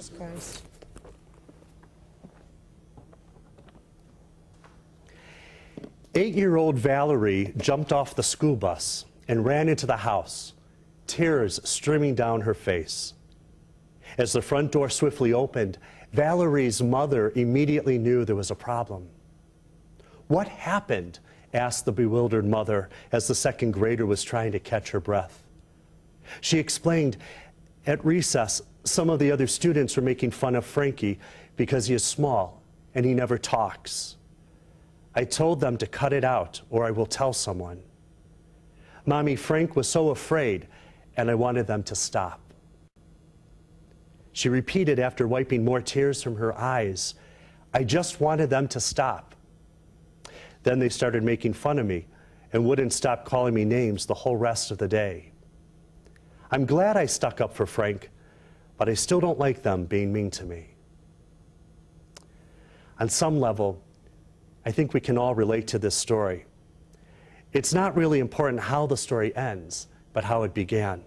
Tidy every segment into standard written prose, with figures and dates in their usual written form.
Jesus Christ. Eight-year-old Valerie jumped off the school bus and ran into the house, tears streaming down her face. As the front door swiftly opened, Valerie's mother immediately knew there was a problem. "What happened?" asked the bewildered mother as the second grader was trying to catch her breath. She explained, "At recess, some of the other students were making fun of Frankie because he is small and he never talks. I told them to cut it out or I will tell someone. Mommy, Frank was so afraid and I wanted them to stop." She repeated after wiping more tears from her eyes, "I just wanted them to stop." Then they started making fun of me and wouldn't stop calling me names the whole rest of the day. I'm glad I stuck up for Frank, but I still don't like them being mean to me. On some level, I think we can all relate to this story. It's not really important how the story ends, but how it began.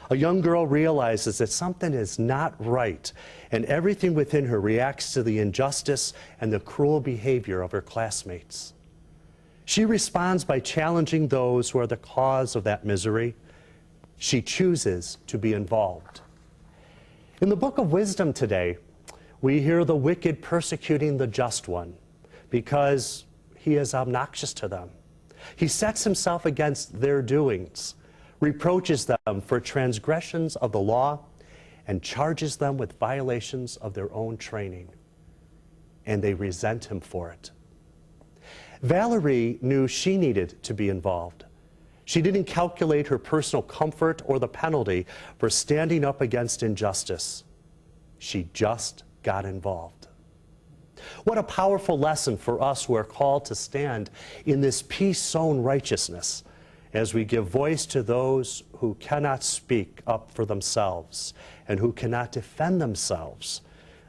A young girl realizes that something is not right, and everything within her reacts to the injustice and the cruel behavior of her classmates. She responds by challenging those who are the cause of that misery. She chooses to be involved. In the Book of Wisdom today, we hear the wicked persecuting the just one because he is obnoxious to them. He sets himself against their doings, reproaches them for transgressions of the law, and charges them with violations of their own training. And they resent him for it. Valerie knew she needed to be involved. She didn't calculate her personal comfort or the penalty for standing up against injustice. She just got involved. What a powerful lesson for us who are called to stand in this peace-sown righteousness as we give voice to those who cannot speak up for themselves and who cannot defend themselves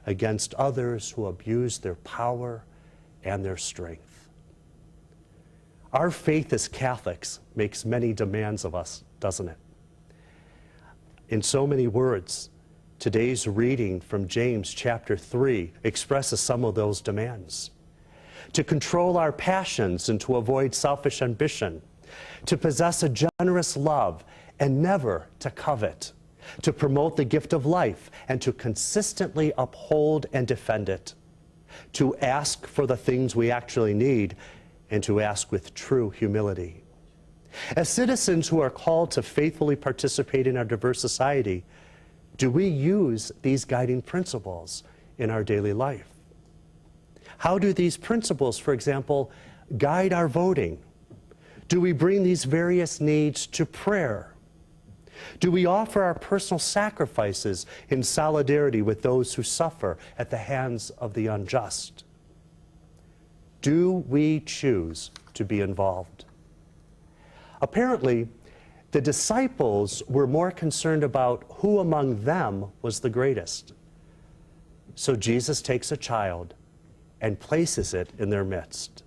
against others who abuse their power and their strength. Our faith as Catholics makes many demands of us, doesn't it? In so many words, today's reading from James chapter 3 expresses some of those demands. To control our passions and to avoid selfish ambition, to possess a generous love and never to covet, to promote the gift of life and to consistently uphold and defend it, to ask for the things we actually need and to ask with true humility. As citizens who are called to faithfully participate in our diverse society, do we use these guiding principles in our daily life? How do these principles, for example, guide our voting? Do we bring these various needs to prayer? Do we offer our personal sacrifices in solidarity with those who suffer at the hands of the unjust? Do we choose to be involved? Apparently, the disciples were more concerned about who among them was the greatest. So Jesus takes a child and places it in their midst.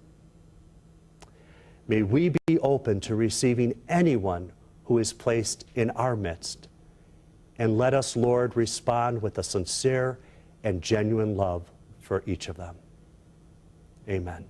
May we be open to receiving anyone who is placed in our midst. And let us, Lord, respond with a sincere and genuine love for each of them. Amen.